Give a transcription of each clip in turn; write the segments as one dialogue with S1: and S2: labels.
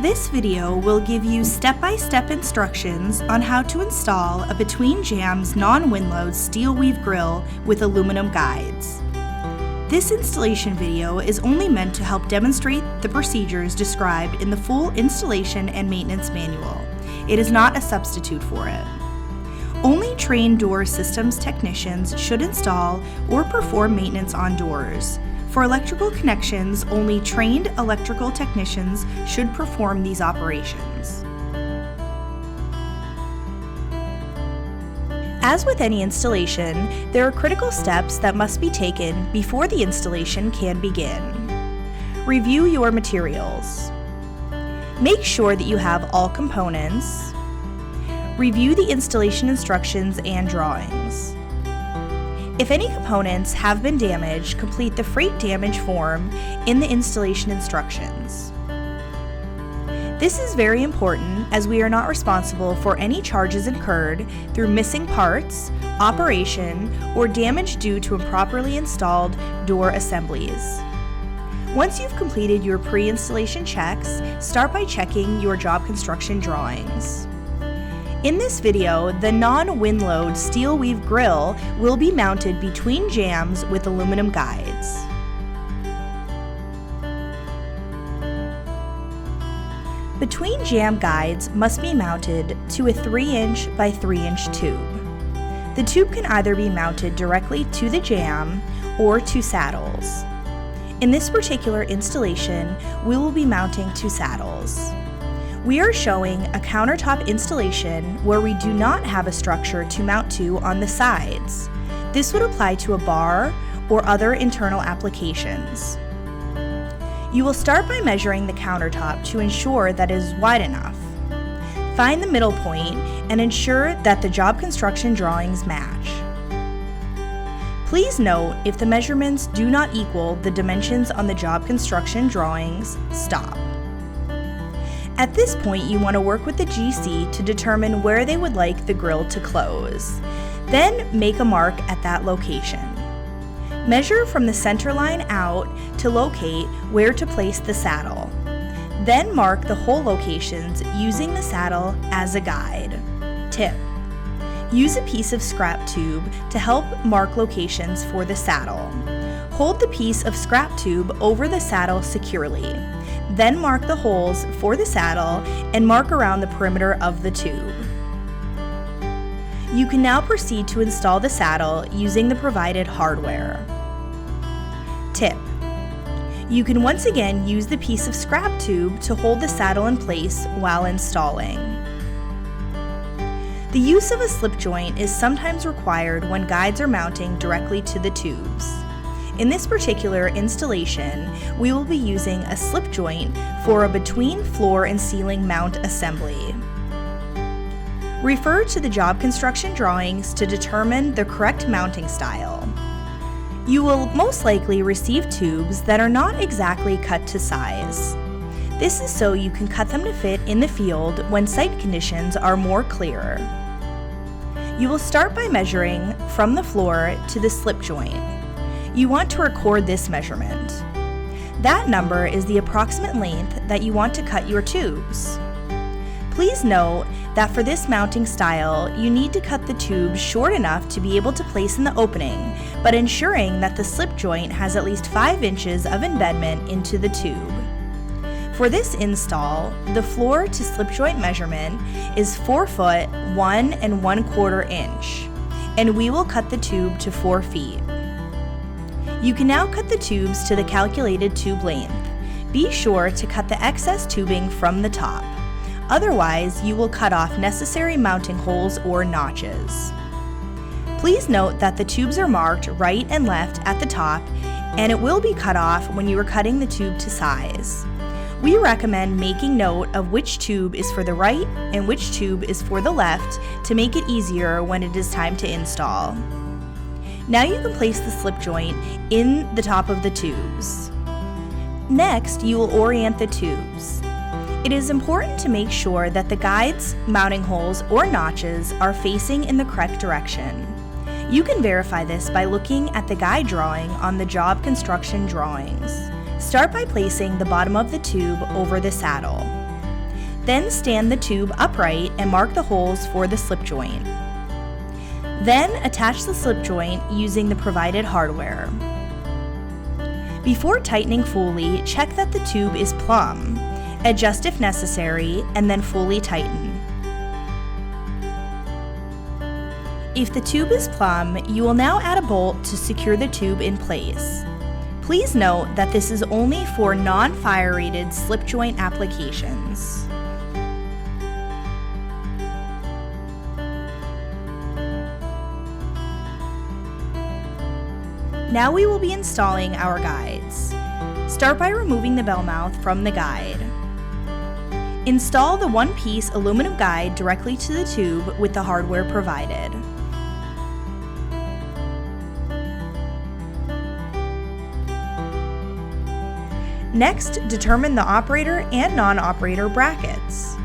S1: This video will give you step-by-step instructions on how to install a between jambs non-wind-load SteelWeave grille with aluminum guides. This installation video is only meant to help demonstrate the procedures described in the full installation and maintenance manual. It is not a substitute for it. Only trained door systems technicians should install or perform maintenance on doors. For electrical connections, only trained electrical technicians should perform these operations. As with any installation, there are critical steps that must be taken before the installation can begin. Review your materials. Make sure that you have all components. Review the installation instructions and drawings. If any components have been damaged, complete the freight damage form in the installation instructions. This is very important as we are not responsible for any charges incurred through missing parts, operation, or damage due to improperly installed door assemblies. Once you've completed your pre-installation checks, start by checking your job construction drawings. In this video, the non-wind-load SteelWeave grille will be mounted between jambs with aluminum guides. Between jamb guides must be mounted to a 3-inch by 3-inch tube. The tube can either be mounted directly to the jamb or to saddles. In this particular installation, we will be mounting to saddles. We are showing a countertop installation where we do not have a structure to mount to on the sides. This would apply to a bar or other internal applications. You will start by measuring the countertop to ensure that it is wide enough. Find the middle point and ensure that the job construction drawings match. Please note, if the measurements do not equal the dimensions on the job construction drawings, stop. At this point, you want to work with the GC to determine where they would like the grille to close. Then make a mark at that location. Measure from the center line out to locate where to place the saddle. Then mark the hole locations using the saddle as a guide. Tip: use a piece of scrap tube to help mark locations for the saddle. Hold the piece of scrap tube over the saddle securely. Then mark the holes for the saddle and mark around the perimeter of the tube. You can now proceed to install the saddle using the provided hardware. Tip: you can once again use the piece of scrap tube to hold the saddle in place while installing. The use of a slip joint is sometimes required when guides are mounting directly to the tubes. In this particular installation, we will be using a slip joint for a between floor and ceiling mount assembly. Refer to the job construction drawings to determine the correct mounting style. You will most likely receive tubes that are not exactly cut to size. This is so you can cut them to fit in the field when site conditions are more clear. You will start by measuring from the floor to the slip joint. You want to record this measurement. That number is the approximate length that you want to cut your tubes. Please note that for this mounting style, you need to cut the tube short enough to be able to place in the opening, but ensuring that the slip joint has at least 5 inches of embedment into the tube. For this install, the floor to slip joint measurement is 4 foot 1 1/4 inch, and we will cut the tube to 4 feet. You can now cut the tubes to the calculated tube length. Be sure to cut the excess tubing from the top. Otherwise, you will cut off necessary mounting holes or notches. Please note that the tubes are marked right and left at the top, and it will be cut off when you are cutting the tube to size. We recommend making note of which tube is for the right and which tube is for the left to make it easier when it is time to install. Now you can place the slip joint in the top of the tubes. Next, you will orient the tubes. It is important to make sure that the guides, mounting holes, or notches are facing in the correct direction. You can verify this by looking at the guide drawing on the job construction drawings. Start by placing the bottom of the tube over the saddle. Then stand the tube upright and mark the holes for the slip joint. Then attach the slip joint using the provided hardware. Before tightening fully, check that the tube is plumb. Adjust if necessary, and then fully tighten. If the tube is plumb, you will now add a bolt to secure the tube in place. Please note that this is only for non-fire rated slip joint applications. Now we will be installing our guides. Start by removing the bell mouth from the guide. Install the one-piece aluminum guide directly to the tube with the hardware provided. Next, determine the operator and non-operator brackets.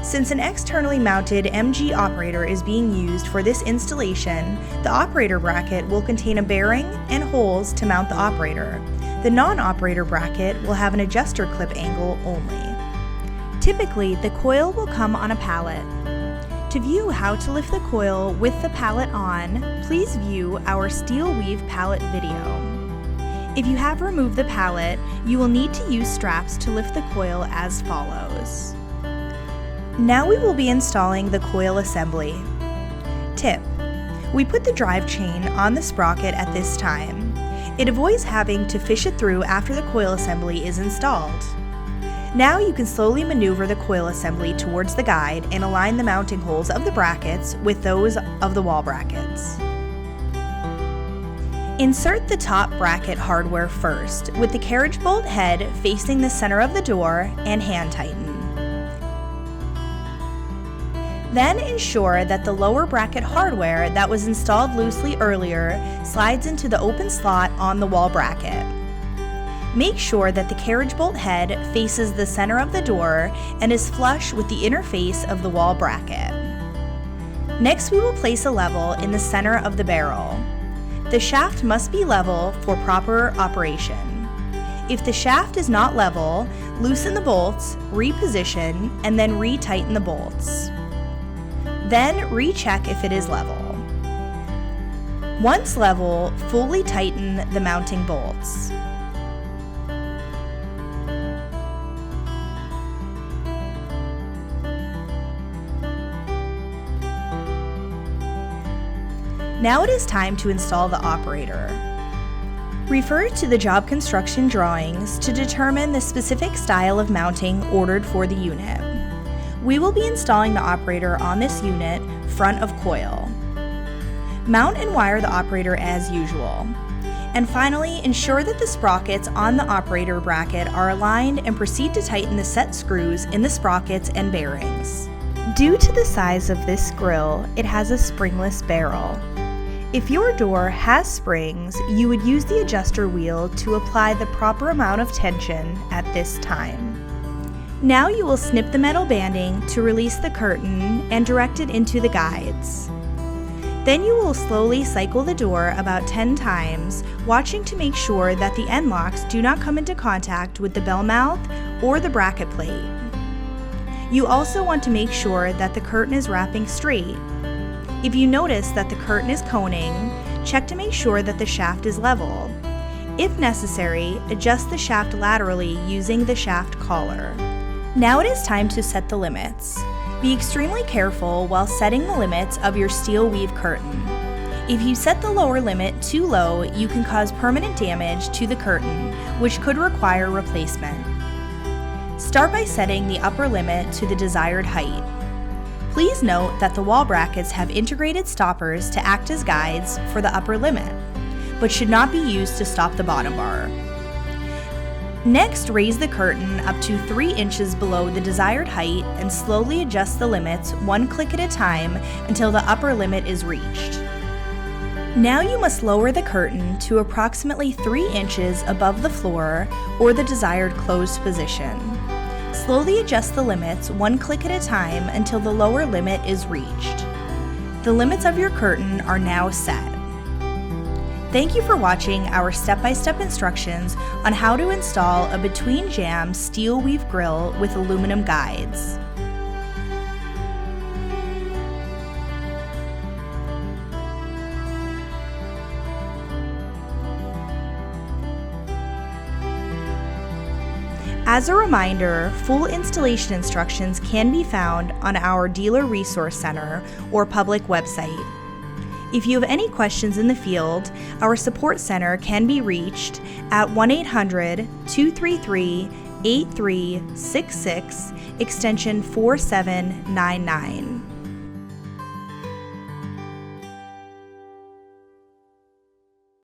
S1: Since an externally mounted MG operator is being used for this installation, the operator bracket will contain a bearing and holes to mount the operator. The non-operator bracket will have an adjuster clip angle only. Typically, the coil will come on a pallet. To view how to lift the coil with the pallet on, please view our SteelWeave pallet video. If you have removed the pallet, you will need to use straps to lift the coil as follows. Now we will be installing the coil assembly. Tip: we put the drive chain on the sprocket at this time. It avoids having to fish it through after the coil assembly is installed. Now you can slowly maneuver the coil assembly towards the guide and align the mounting holes of the brackets with those of the wall brackets. Insert the top bracket hardware first, with the carriage bolt head facing the center of the door, and hand tighten. Then ensure that the lower bracket hardware that was installed loosely earlier slides into the open slot on the wall bracket. Make sure that the carriage bolt head faces the center of the door and is flush with the inner face of the wall bracket. Next, we will place a level in the center of the barrel. The shaft must be level for proper operation. If the shaft is not level, loosen the bolts, reposition, and then retighten the bolts. Then recheck if it is level. Once level, fully tighten the mounting bolts. Now it is time to install the operator. Refer to the job construction drawings to determine the specific style of mounting ordered for the unit. We will be installing the operator on this unit, front of coil. Mount and wire the operator as usual. And finally, ensure that the sprockets on the operator bracket are aligned and proceed to tighten the set screws in the sprockets and bearings. Due to the size of this grill, it has a springless barrel. If your door has springs, you would use the adjuster wheel to apply the proper amount of tension at this time. Now you will snip the metal banding to release the curtain and direct it into the guides. Then you will slowly cycle the door about 10 times, watching to make sure that the end locks do not come into contact with the bell mouth or the bracket plate. You also want to make sure that the curtain is wrapping straight. If you notice that the curtain is coning, check to make sure that the shaft is level. If necessary, adjust the shaft laterally using the shaft collar. Now it is time to set the limits. Be extremely careful while setting the limits of your SteelWeave curtain. If you set the lower limit too low, you can cause permanent damage to the curtain, which could require replacement. Start by setting the upper limit to the desired height. Please note that the wall brackets have integrated stoppers to act as guides for the upper limit, but should not be used to stop the bottom bar. Next, raise the curtain up to 3 inches below the desired height and slowly adjust the limits one click at a time until the upper limit is reached. Now you must lower the curtain to approximately 3 inches above the floor or the desired closed position. Slowly adjust the limits one click at a time until the lower limit is reached. The limits of your curtain are now set. Thank you for watching our step-by-step instructions on how to install a between Jambs SteelWeave grill with aluminum guides. As a reminder, full installation instructions can be found on our Dealer Resource Center or public website. If you have any questions in the field, our support center can be reached at 1-800-233-8366, extension 4799.